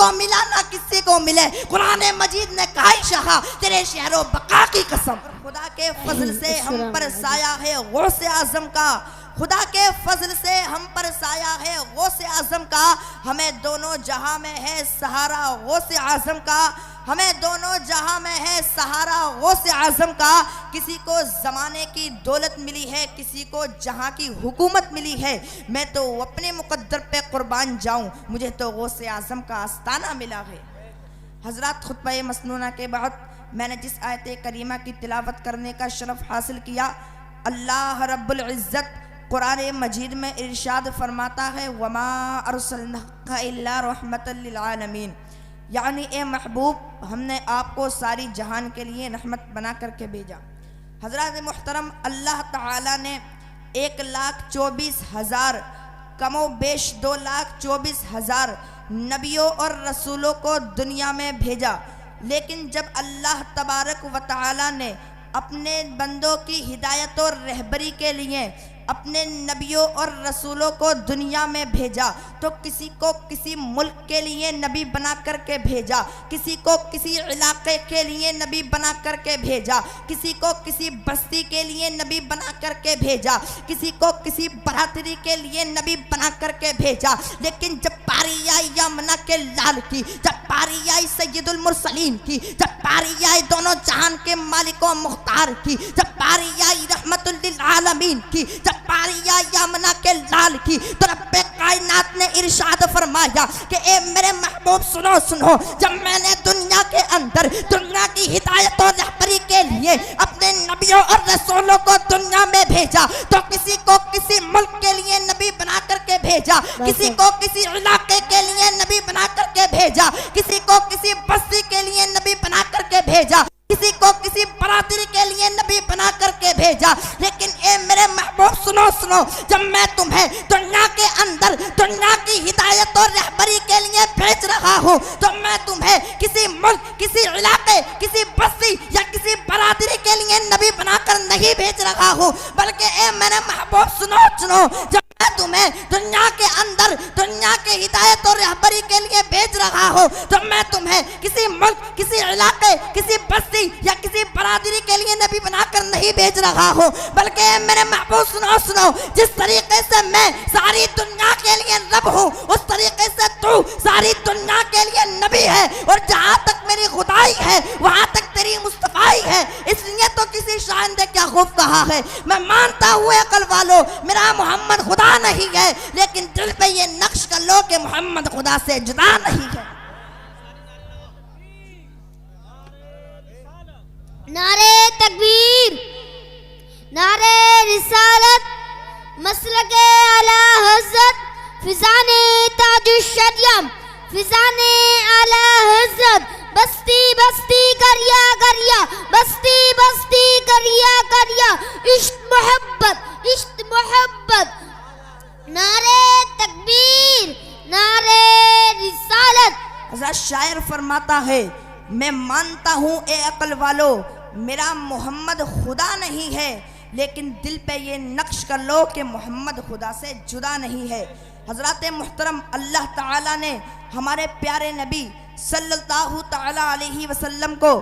को मिला ना किसी को मिले। कुरान मजीद ने कहा शाह तेरे शहरो बका की कसम। खुदा के फजल से हम पर साया है गौसे आजम का, खुदा के फजल से हम पर साया है गौसे आजम का। हमें दोनों जहां में है सहारा गौसे आजम का, हमें दोनों जहां में है सहारा गौसे आजम का। किसी को ज़माने की दौलत मिली है, किसी को जहां की हुकूमत मिली है। मैं तो अपने मुकद्दर पे कुर्बान जाऊं, मुझे तो गौसे आजम का आस्ताना मिला है। हजरत खुतबा मसनूना के बाद मैंने जिस आयत करीमा की तिलावत करने का शरफ हासिल किया, अल्लाह रब्बुल इज़्ज़त कुरान मजीद में इरशाद फरमाता है वमा अरसलनाका इल्ला रहमतल लिल आलमीन, यानी ए महबूब हमने आपको सारी जहान के लिए रहमत बना करके भेजा। हज़रात मुहतरम, अल्लाह ताला ने 1,24,000 कमो बेश 2,24,000 नबियों और रसूलों को दुनिया में भेजा। लेकिन जब अल्लाह तबारक व तआला ने अपने बंदों की हिदायत और रहबरी के लिए अपने नबियों और रसूलों को दुनिया में भेजा, तो किसी को किसी मुल्क के लिए नबी बना करके भेजा, किसी को किसी इलाके के लिए नबी बना करके भेजा, किसी को किसी बस्ती के लिए नबी बना करके भेजा, किसी को किसी बरादरी के लिए नबी बना करके भेजा। लेकिन जब पारी आई यमुना के लाल की, जब पारी आई सैयदुल मुरसलीन की, जब पारी आई दोनों जहान के मालिकों मुख्तार की, जब पारी आई रहमतुल लिल आलमीन की, पारी आई यमुना के लाल की, तो रब्बे कायनात ने इरशाद फरमाया कि ए मेरे महबूब सुनो सुनो, जब मैंने दुनिया के अंदर दुनिया की हिदायत और रहबरी के लिए अपने नबियों और रसूलों को दुनिया में भेजा, तो किसी को किसी मुल्क के लिए नबी बना करके भेजा, किसी को किसी इलाके के लिए नबी बना करके भेजा, किसी को किसी बस्ती के लिए नबी बना करके भेजा, किसी को किसी बरादरी के लिए नबी बना करके भेजा। लेकिन ए मेरे महबूब सुनो सुनो, जब मैं तुम्हें दुनिया के अंदर दुनिया की हिदायत और रहबरी के लिए भेज रहा हूँ, तो मैं तुम्हें किसी मुल्क, किसी इलाके, किसी बस्ती या किसी बरादरी के लिए नबी बनाकर नहीं भेज रहा हूँ, बल्कि ए मेरे महबूब सुनो सुनो, जब मैं तुम्हें दुनिया के अंदर दुनिया के हिदायत और रहबरी के लिए भेज रहा हूँ, तो मैं तुम्हें किसी मुल्क, किसी इलाके, किसी बस्ती या किसी बरादरी के लिए नबी बनाकर नहीं भेज रहा हूँ, बल्कि मेरे महबूब सुनो सुनो, जिस तरीके से मैं सारी दुनिया के लिए रब हूँ, उस तरीके से तू सारी दुनिया के लिए नबी है। और जहाँ तक मेरी खुदाई है वहाँ तक तेरी मुस्तफाई है। इसलिए तो किसी शायर ने क्या खूब कहा है, मैं मानता हूँ अकल वालों मेरा मोहम्मद खुदा नहीं है, लेकिन दिल पे ये नक्श कर लो कि मोहम्मद खुदा से जुदा नहीं है। नारे तकबीर, नारे रिसालत, मसलके आला हज़रत, फिज़ाने ताजुश्शरियम, फिज़ाने आला हज़रत, बस्ती बस्ती करिया करिया, बस्ती बस्ती करिया करिया, इश्क मोहब्बत, इश्क मोहब्बत। नारे तकबीर, नारे रिसालत। हज़रत शायर फरमाता है, मैं मानता हूँ ए अकल वालों मेरा मोहम्मद खुदा नहीं है, लेकिन दिल पे ये नक्श कर लो कि मोहम्मद खुदा से जुदा नहीं है। हज़रत मुहतरम, अल्लाह ताला ने हमारे प्यारे नबी सल्लल्लाहु ताला अलैहि वसल्लम को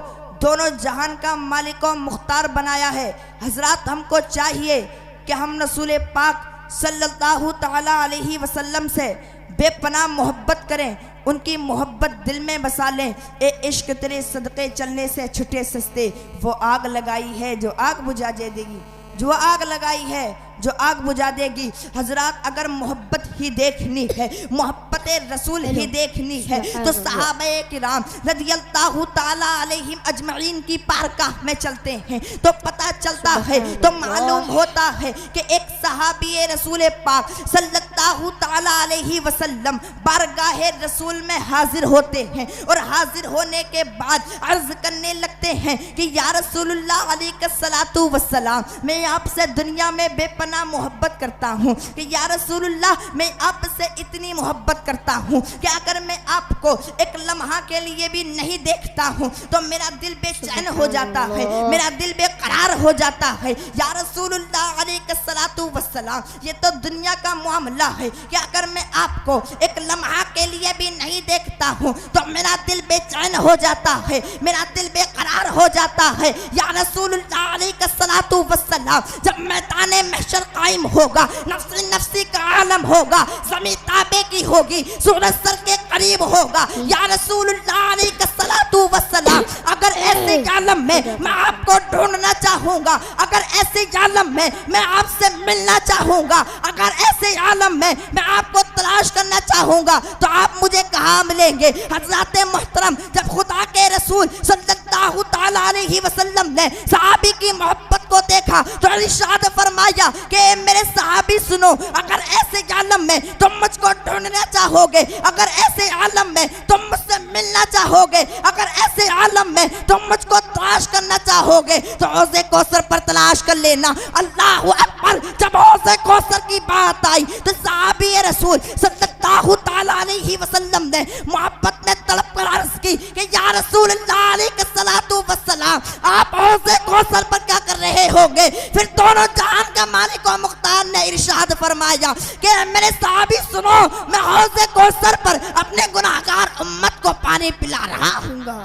दोनों जहान का मालिक और मुख्तार बनाया है। हज़रत हमको चाहिए कि हम रसूल पाक सल्लल्लाहु ताला अलैहि वसल्लम से बेपनाह मोहब्बत करें, उनकी मोहब्बत दिल में बसा लें। ए इश्क तेरे सदक़े चलने से छुटे सस्ते, वो आग लगाई है जो आग बुझा देगी, जो आग लगाई है जो आग बुझा देगी। हजरात, अगर मोहब्बत ही देखनी है, मोहब्बत रसूल ही देखनी है, तो सहाबे किराम रज़ियल्लाहु ताला अलैहिम अजमईन की बारगाह में चलते हैं तो पता चलता है, तो मालूम होता है कि एक सहाबी रसूल पाक सल्लल्लाहु ताला अलैहि वसल्लम बारगाह रसूल में हाजिर होते हैं और हाजिर होने के बाद अर्ज करने लगते हैं कि या रसूलुल्लाह अलैहिस्सलातु वस्सलाम, मैं आपसे दुनिया में बेपनाह मोहब्बत करता हूँ कि या रसूलुल्लाह, मैं आपसे इतनी मोहब्बत करता हूँ कि अगर मैं आपको एक लम्हा के लिए भी नहीं देखता हूँ तो मेरा दिल बेचैन हो जाता है, मेरा दिल बेकरार हो जाता है। या रसूलुल्लाह अलैहिस्सलातु वस्सलाम, ये तो दुनिया का मामला है कि अगर मैं आपको एक लम्हा के लिए मैं भी नहीं देखता हूँ तो मेरा दिल बेचैन हो जाता है, मेरा दिल बेकरार हो जाता है। या रसूलुल्लाह अलैहिस्सलातु वस्सलाम, जब मैदान महशर कायम होगा, नफ्सी नफ्सी का आलम होगा, ज़मीन ताबे की होगी, सूरज सर के करीब होगा। या रसूलुल्लाह अलैहिस्सलातु वस्सलाम, अगर ऐसे आलम में मैं आपको ढूंढना चाहूँगा, अगर ऐसे आलम में मैं आपसे मिलना चाहूँगा, अगर ऐसे आलम में मैं आपको तलाश करना चाहूँगा तो आप मुझे कहाँ मिलेंगे? हज़रत मोहतरम जब खुदा के रसूल सल्लल्लाहु तआला अलैहि वसल्लम ने सहाबी की मोहब्बत को देखा तो इरशाद फरमाया कि मेरे सहाबी सुनो, अगर ऐसे आलम में तुम मुझको ढूंढना चाहोगे, अगर ऐसे आलम में तुम मुझसे मिलना चाहोगे, अगर ऐसे आलम में तुम मुझको तलाश करना चाहोगे तो हौज़े कौसर पर तलाश कर लेना। अल्लाहु अकबर। जब हौज़े कौसर की बात आई तो सहाबी रसूल सल्लल्लाहु तआला अलैहि वसल्लम ने मोहब्बत में तड़प कर अर्ज़ की कि या रसूलल्लाह अलैहिस्सलातु वस्सलाम, आप हौज़े कौसर पर क्या कर रहे होंगे? फिर दोनों जहान का मालिक और मुख्तार ने इरशाद फरमाया कि मेरे सहाबी सुनो, मैं हौज़े कौसर पर अपने गुनाहगार उम्मत को पानी पिला रहा हूँगा।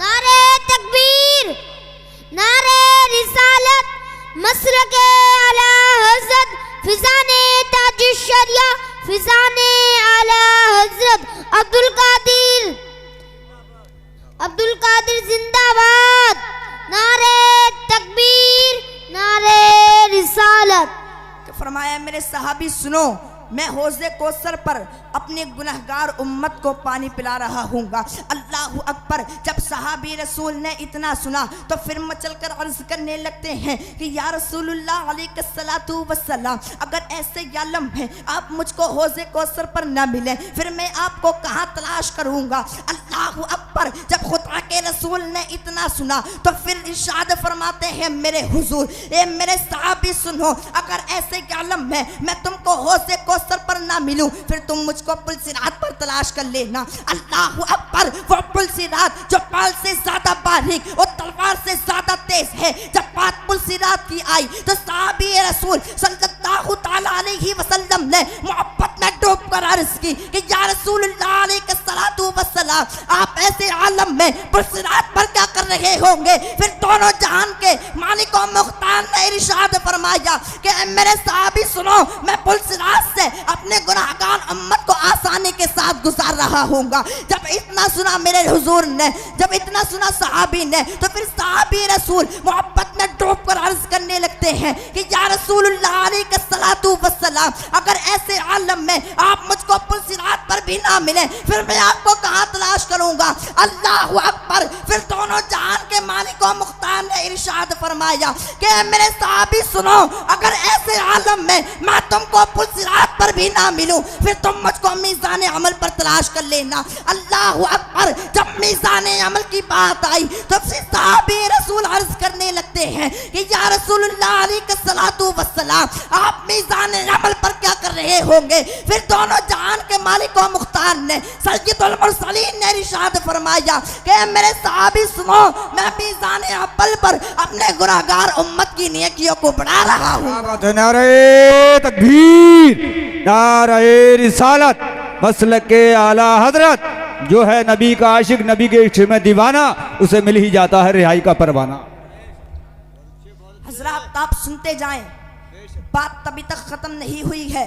नारे तकबीर, नारे रिसालत, मसलके आला हज़रत, फिज़ाने ताजुश शरिया, फिज़ाने आला हज़रत अब्दुल कादिर जिंदाबाद। नारे तकबीर, नारे रिसालत। फरमाया मेरे सहाबी सुनो, मैं हौज़े कौसर पर अपने गुनहगार उम्मत को पानी पिला रहा हूँगा। अल्लाहु अकबर। जब सहाबी रसूल ने इतना सुना तो फिर मचल कर अर्ज करने लगते हैं कि या रसूलुल्लाह अलैहिस्सलातु वस्सलाम, अगर ऐसे आलम है आप मुझको हौज़े कौसर पर न मिले फिर मैं आपको कहाँ तलाश करूँगा? अल्लाहु अकबर। जब खुदा के रसूल ने इतना सुना तो फिर इरशाद फरमाते हैं मेरे हुजूर, ए मेरे सहाबी सुनो, अगर ऐसे आलम में मैं तुमको हौज़े कौसर पर ना मिलूं फिर तुम मुझको पुल सिरात पर तलाश कर लेना। अल्लाहु अकबर। वो पुल सिरात जो पाल से ज्यादा बारीक और तलवार से ज्यादा तेज है। जब बात पुल सिरात की आई तो सहाबी रसूल सल्लल्लाहु तआला अलैहि वसल्लम ने मोहब्बत में डूब कर अर्ज की कि या रसूलुल्लाह अलैहिस्सलातु वस्सलाम, आप ऐसे आलम में पुल सिरात पर क्या कर रहे होंगे? फिर दोनों जहान के मालिक और मुख्तार ने इरशाद फरमाया कि मेरे सहाबी सुनो, मैं पुल सिरात से अपने गुनाहगार उम्मत को आसानी के साथ गुजार रहा हूँगा। जब इतना सुना मेरे हुजूर ने, जब इतना सुना सहाबी ने तो फिर सहाबी रसूल मोहब्बत में डूब कर अर्ज करने लगते हैं कि या रसूलुल्लाह अलैहिस्सलातु वस्सलाम, अगर ऐसे आलम में आप मुझको पुल सिरात पर भी ना मिले फिर मैं आपको कहाँ तलाश करूँगा? अल्लाहु अकबर। फिर दोनों जहान के मालिक और मुख्तार ने इरशाद फरमाया कि मेरे सहाबी सुनो, अगर ऐसे आलम में मैं तुमको पुल सिरात पर भी ना मिलूं फिर तुम मुझको मीज़ान अमल पर तलाश कर लेना। अल्लाहु अकबर। जब मीज़ान अमल की बात आई तो फिर सहाबी रसूल अर्ज करने लगते हैं कि या रसूलुल्लाह अलैहिस्सलातु वस्सलाम, आप मीज़ान अमल पर क्या कर रहे होंगे? फिर दोनों जहान के मालिक और मुख्तार ने सय्यदुल मुरसलीन ने इरशाद फरमाया कि मेरे सहाबी सुनो, मैं मीज़ान अमल पर अपने गुनाहगार उम्मत की नेकियों को बढ़ा रहा हूँ। नारे तकबीर, नारे रिसालत, मसलके आला हजरत, जो है नबी का आशिक, नबी के इश्क में दीवाना, उसे मिल ही जाता है रिहाई का परवाना। हजरात आप सुनते जाएं, बात तभी तक खत्म नहीं हुई है।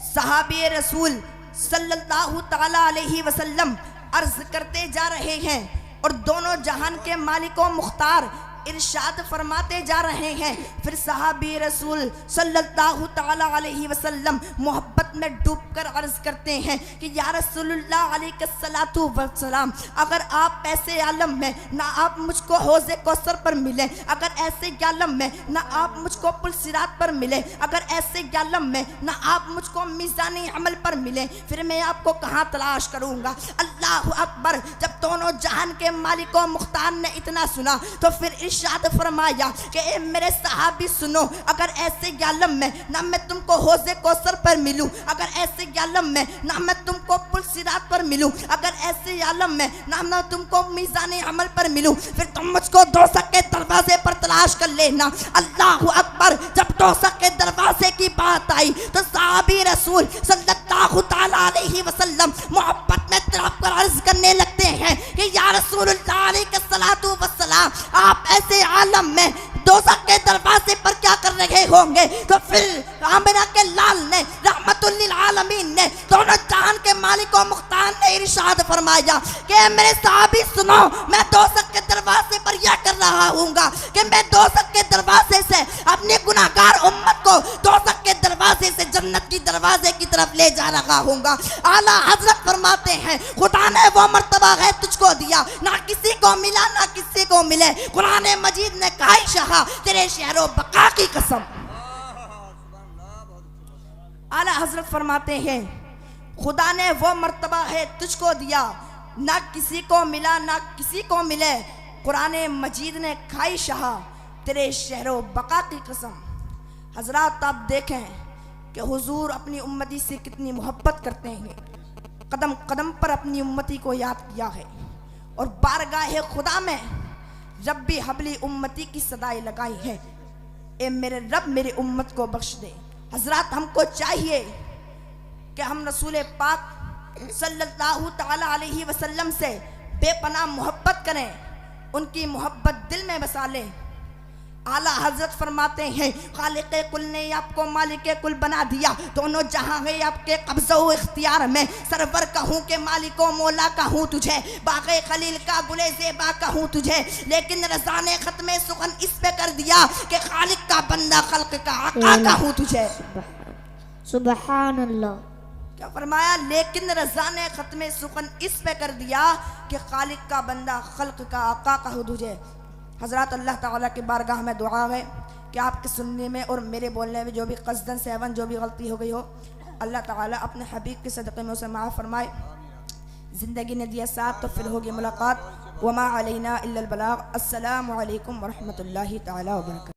सहाबी रसूल सल्लल्लाहु तआला अलैहि वसल्लम अर्ज करते जा रहे हैं और दोनों जहान के मालिकों मुख्तार इरशाद फरमाते जा रहे हैं। फिर सहाबी रसूल सल्लल्लाहु तआला अलैहि वसल्लम मोहब्बत में डूबकर अर्ज करते हैं कि या रसूलुल्लाह अलैहिस्सलातु वस्सलाम, अगर आप ऐसे आलम में ना आप मुझको हौज़े कौसर पर मिले, अगर ऐसे आलम में ना आप मुझको पुल सिरात पर मिले, अगर ऐसे आलम में ना आप मुझको मीज़ानी अमल पर मिले फिर मैं आपको कहाँ तलाश करूँगा? अल्लाहु अकबर। जब दोनों जहान के मालिकों मुख्तार ने इतना सुना तो फिर इरशाद फरमाया कि ए मेरे सहाबी सुनो, अगर ऐसे आलम में ना मैं तुमको हौज़े कौसर पर मिलूं, अगर ऐसे आलम में ना मैं तुमको पुल सिरात पर मिलूं, अगर ऐसे आलम में ना मैं तुमको मीज़ान अमल पर मिलूं, फिर तुम मुझको दोज़ख के दरवाजे पर तलाश कर लेना। अल्लाहु अकबर। जब दोज़ख के दरवाजे की बात आई तो सहाबी रसूल सल्लल्लाहु तआला अलैहि वसल्लम मोहब्बत में तड़प कर अर्ज करने लगते हैं कि या रसूलुल्लाह अलैहिस्सलातु वस्सलाम, आप ऐसे आलम में दोज़ख के दरवाजे पर क्या कर रहे होंगे? तो फिर आमिना के लाल ने रहमतुल लिल आलमीन ने दोनों जहान के मालिक और मुख्तार ने इरशाद फरमाया कि मेरे सहाबी सुनो, मैं दोज़ख के दरवाजे पर यह कर रहा हूँगा कि मैं दोज़ख के दरवाजे से अपने गुनाहगार उम्मत को दोज़ख के दरवाजे से जन्नत की दरवाजे की तरफ ले जा रहा हूँगा। आला हजरत फरमाते हैं खुदा ने वो मर्तबा है तुझको दिया, ना किसी को मिला ना किसी को मिले। कुरान मजीद ने कहा शाह तेरे शहरों बका की कसम। आला हजरत फरमाते हैं खुदा ने वो मर्तबा है तुझको दिया, ना किसी को मिला ना किसी को मिले। कुरान मजीद ने खाई शाह तेरे शहरों बका की कसम। हजरात आप देखें कि हुजूर अपनी उम्मती से कितनी मोहब्बत करते हैं, कदम कदम पर अपनी उम्मती को याद किया है और बारगाह खुदा में रब्बी हबली उम्मती की सदाई लगाई है। ए मेरे रब मेरी उम्मत को बख्श दे। हजरात हमको चाहिए कि हम रसूल पाक सल्लल्लाहु तआला अलैहि वसल्लम से बेपनाह मोहब्बत करें, उनकी मोहब्बत दिल में बसा लें। आला हजरत फरमाते हैं खालिक़े कुल ने आपको मालिके कुल बना दिया, दोनों जहां है आपके कब्ज़ो इख्तियार में। सरवर कहूँ के मालिको मौला कहूँ तुझे, बाग़े खलील का गुले ज़ेबा कहूँ तुझे, लेकिन रज़ा ने ख़त्मे सुखन इस पे कर दिया कि खालिक का बंदा खल्क का आका कहूँ तुझे। सुबहान अल्लाह। क्या फरमाया? लेकिन रज़ा ने ख़त्मे सुखन इस पे कर दिया कि खालिक का बंदा खल्क का आका कहूँ तुझे। हज़रात अल्लाह ताला की बारगाह में दुआ है कि आपके सुनने में और मेरे बोलने में जो भी क़स्दन सेवन जो भी गलती हो गई हो, अल्लाह ताला अपने हबीब के सदक़े में उसे माफ़ फरमाए। ज़िंदगी ने दिया साथ तो फिर होगी मुलाकात। वमा अलैना इल्लल बलाग। अस्सलामु अलैकुम व रहमतुल्लाहि ताला व बरकातहू।